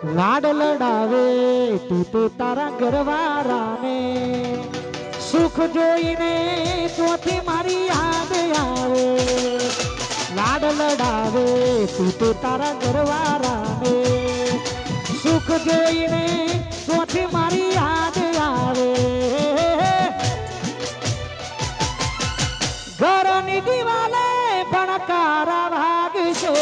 લાડ લડાવે તું તો તારા ઘરવાળાને સુખ જોઈને તોથી મારી યાદ આવે લાડ લડાવે તું તો તારા ઘરવાળાને સુખ જોઈને તોથી મારી યાદ આવે ઘરની દિવાલે ભણકારા ભાગશે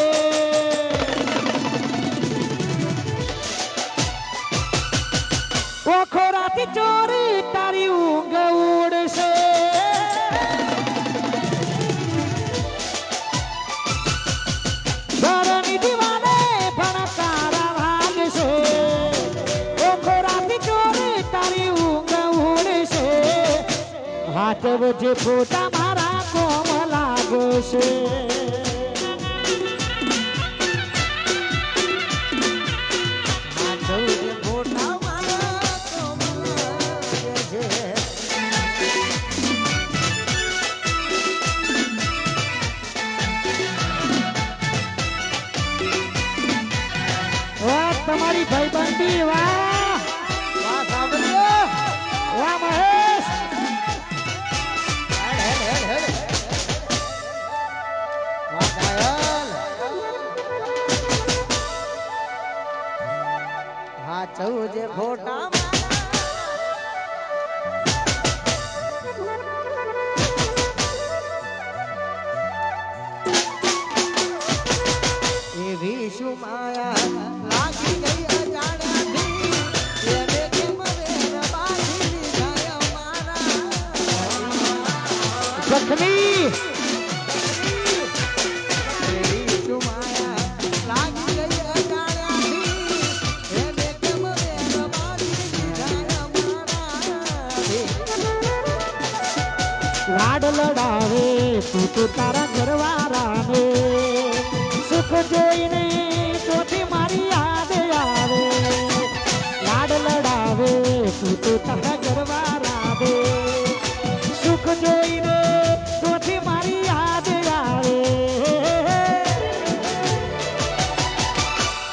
ઓખોરાથી ચોરી તારી ઊંઘ ઉડશે ઘરની દિવાલે ભણકારા ભાગશે ઓખોરાથી ચોરી તારી ઊંઘ ઉડશે હાથ વચ્ચે ફોટા મારા કોમ લાગશે તમારી ભાઈબંધી વાહ વાહ સાંભળજો વાહ મહેશ વાહ કાયલ હા ચૌજે ફોટા એવી શું માયા લાગી ગઈ અજાણ્યાથી એને કેમ વેર બાંધી લીધા અમારા જખમી એવી શું માયા લાગી ગઈ અજાણ્યાથી એને કેમ વેર બાંધી લીધા અમારા લાડ લડાવે તું તો તારા ઘરવાળાને સુખ જોઈને તોથી મારી યાદ આવે લાડ લડાવે તું તો તારા ઘરવાળાને સુખ જોઈને તોથી મારી યાદ આવે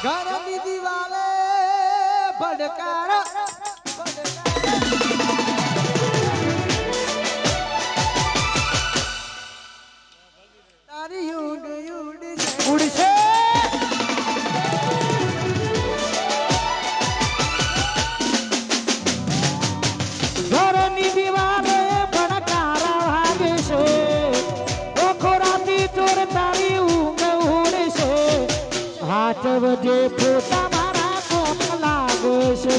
ઘરની દિવાલે ભડકારા તારી ઉડશે ઘરની દિવાલે ભણકારા વાગશે ઓખોરાથી ચોર તારી ઊંઘ ઉડશે હાથ વજે ફોટા મારા કોમ લાગશે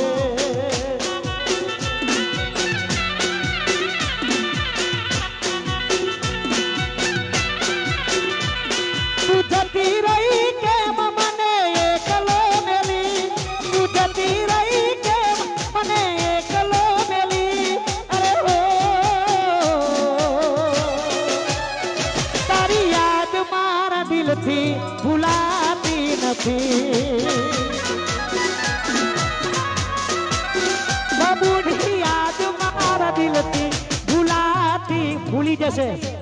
જતી રહી કેમ મને એકલો મેલી તું જતી રહી કેમ મને એકલો મેલી અરે હો તારી યાદ મારા દિલથી ભૂલાતી નથી બબુની યાદ મારા દિલથી ભૂલી જશે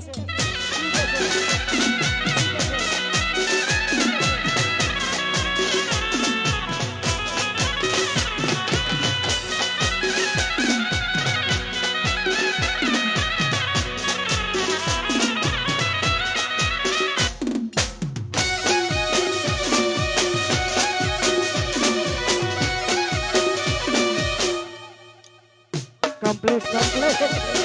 complete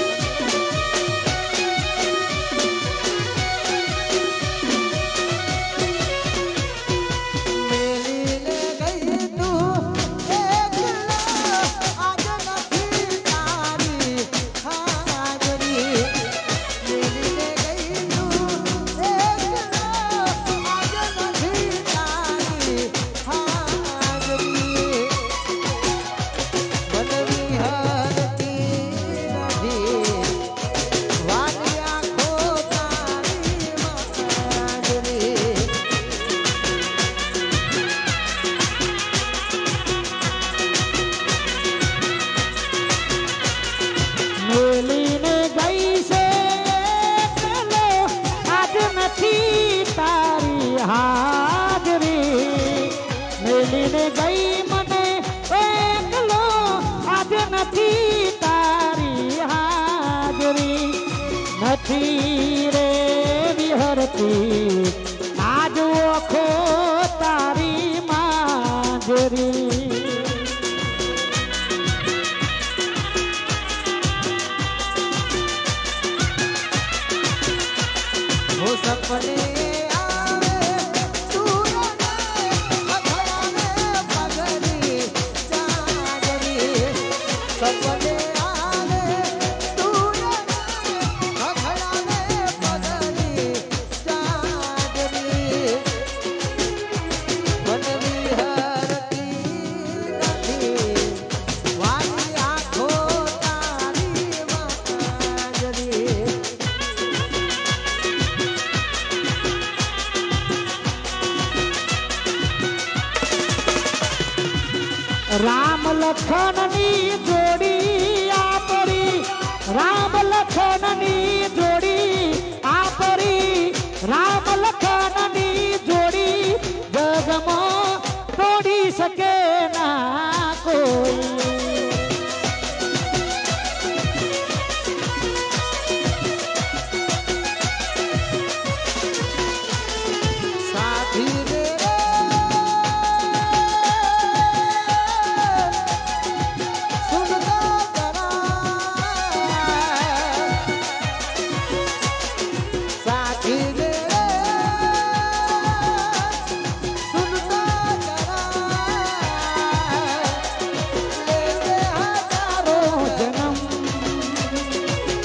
હાજરી મેલીને ગઈ રામ લખનની જોડી આપરી રામ લખનની જોડી આપરી રામ લખનની જોડી જગમાં તોડી શકે ના કોઈ સાથી રે સુનતા જરા સાથી રે સુનતા જરા લેતે હજારો જન્મ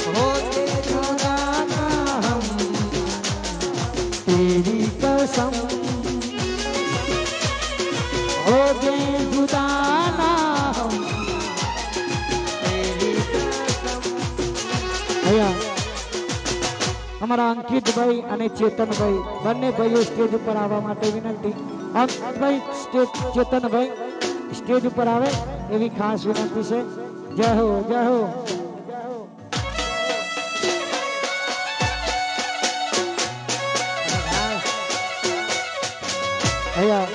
હોતે જુદા ના હમ તેરી कसम हो गए जुदा ना हम તેરી કસમ અહીંયા અમારા અંકિતભાઈ અને ચેતનભાઈ બંને ભાઈઓ સ્ટેજ ઉપર આવવા માટે વિનંતી અંકિતભાઈ ચેતનભાઈ સ્ટેજ ઉપર આવે એવી ખાસ વિનંતી છે જય હો જય હો અહીંયા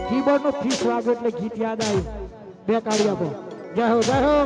કીબોર્ડ નો ફીસ વાગ્યો એટલે ગીત યાદ આવ્યું બે કાઢી આપો જય હો જય હો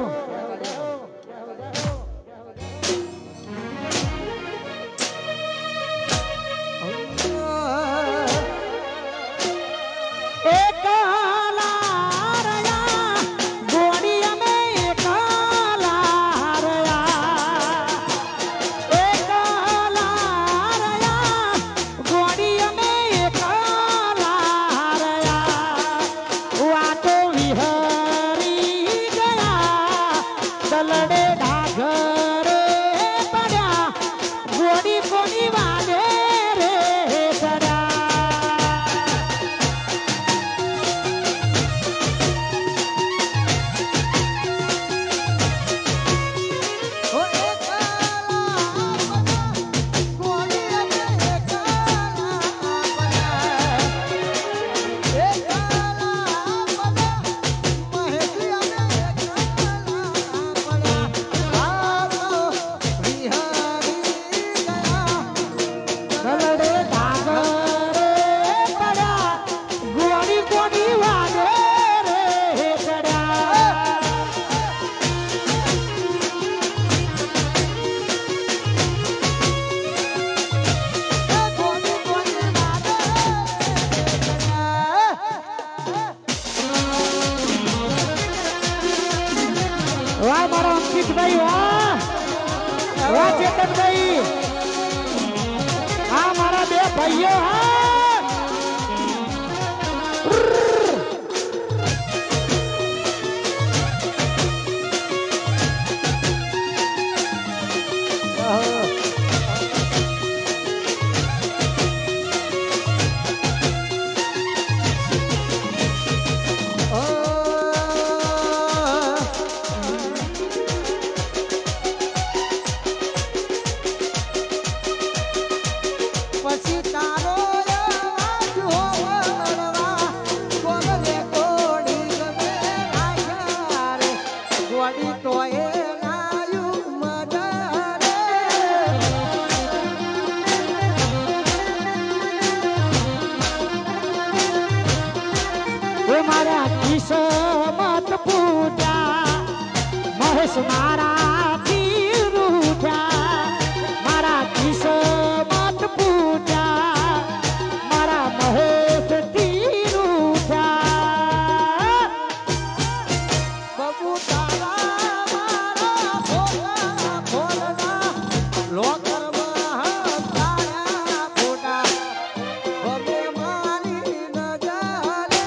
વાહ મારો અંકિતભાઈ વાહ ચેતનભાઈ આ મારા બે ભાઈઓ પછી તારો અવાજ હોવળવા કોને કોડી ગમે રાખ્યા રે ગોડી તોય નાયું મજા એ મારા કિસ્મત પૂજા મહેશ મારા રૂઠા મારા કિસ્મત પૂજા મારા મહેશ રૂઠા બબુ તારા મારા ભોલા ભોલના લોકરમાં તારા ફોટા બબે મારી નજરે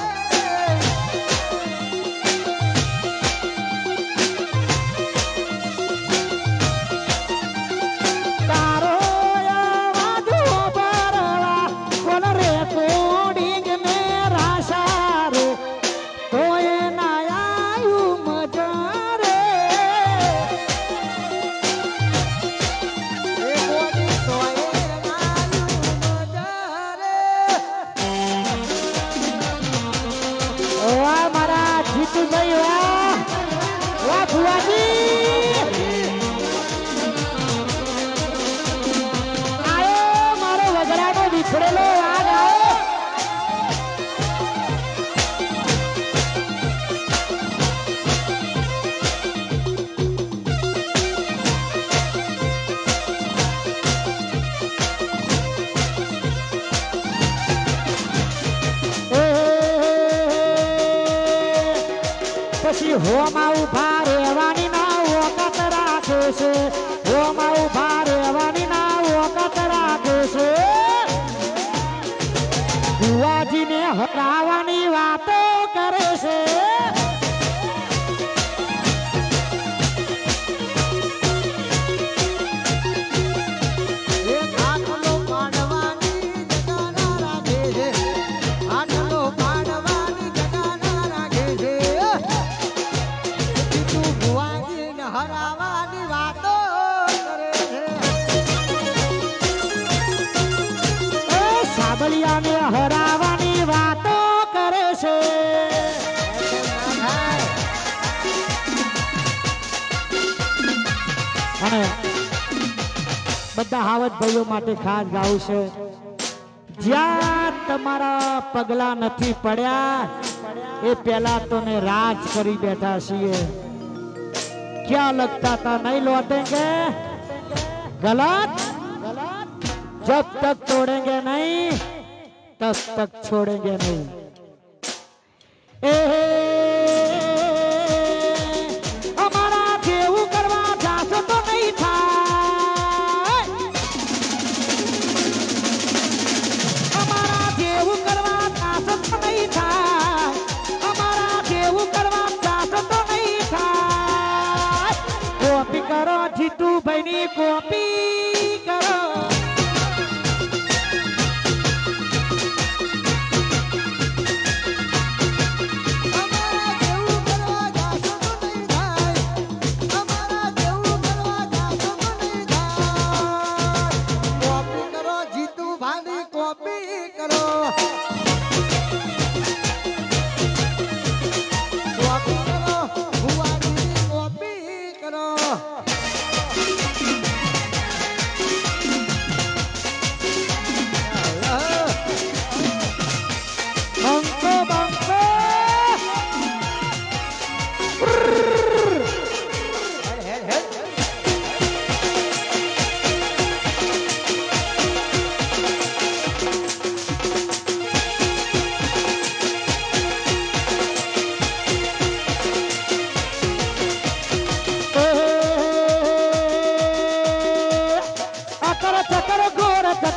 વિખરેલો આગ આવ્યો પછી હોમાં ઉભા રહેવાની ના વખત રાખે છે હોમાં ઉભા રહેવાની ના વખત રાખે છે ભુવાજીને હટાવવાની વાતો કરે છે હરાવાની વાતો કરે છે એ સાબલિયાને હરાવવાની વાતો કરે છે અને બધા હાવજ ભાઈઓ માટે ખાસ ગાવું છે જ્યાં તમારા પગલા નથી પડ્યા એ પહેલા તો ને રાજ કરી બેઠા છીએ क्या लगता था नहीं लौटेंगे गलत जब तक तोड़ेंगे नहीं तब तक छोड़ेंगे नहीं हमारा जेવું કરવા જાશો તો નહીં થાય અમારા જેવું કરવા જાશો તો નહીં થાય અમારા જેવું કરવા જાશો તો નહીં થાય કોપી કરો જીતુ ભાઈની કોપી કરો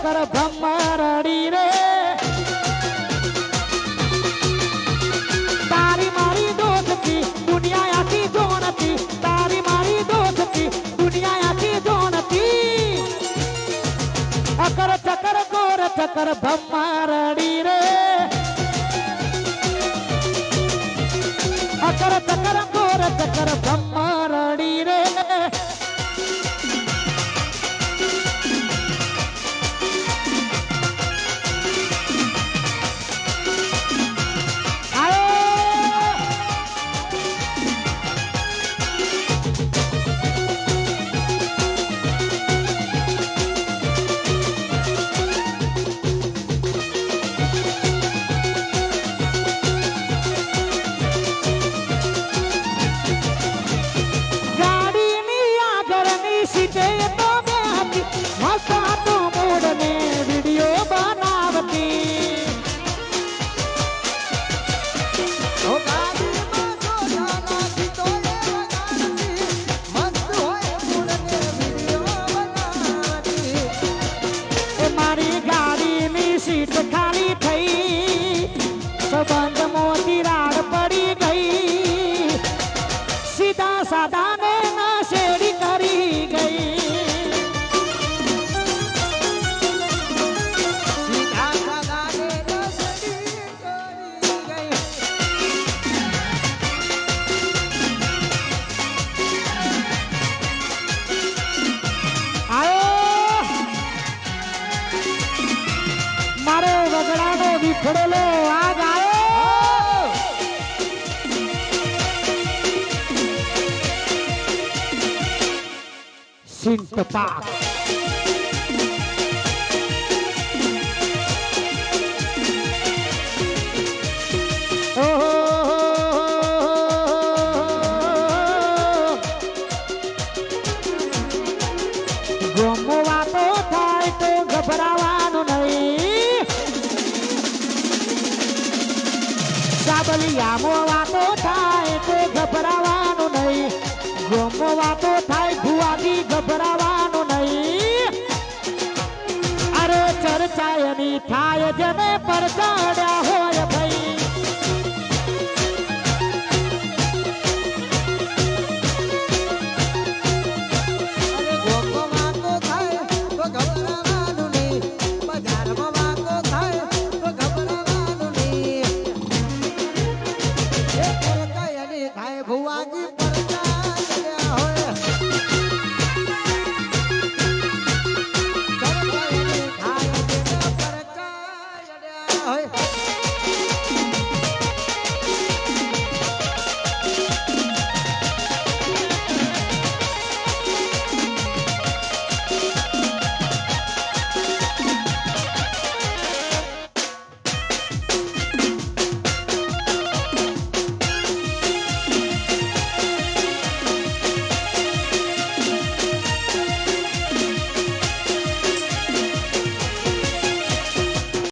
ચક્કર ભમરડી રે તારી મારી દોસ્તી દુનિયા આખી જોનતી તારી મારી દોસ્તી દુનિયા આખી જોનતી અકર ચક્કર ગોર ચક્કર ભમરડી રે અકર ચક્કર ગોર ચક્કર ભમરડી રે બંધ મોતી રાડ પડી ગઈ સીધા સાદા ને નશેડી કરી ગઈ સીધા સાદા ને નશેડી કરી ગઈ આયો મારે વગડાનો વિખરેલો આગ આવ્યો સિંત પાક ગાબલિયામાં વાતો થાય તો ગભરાવાનું નહીં, ગોમો વાતો થાય ભુવાજી ગભરાવાનું નહીં. અરે ચર્ચા એની થાય જેને પર ચડ્યા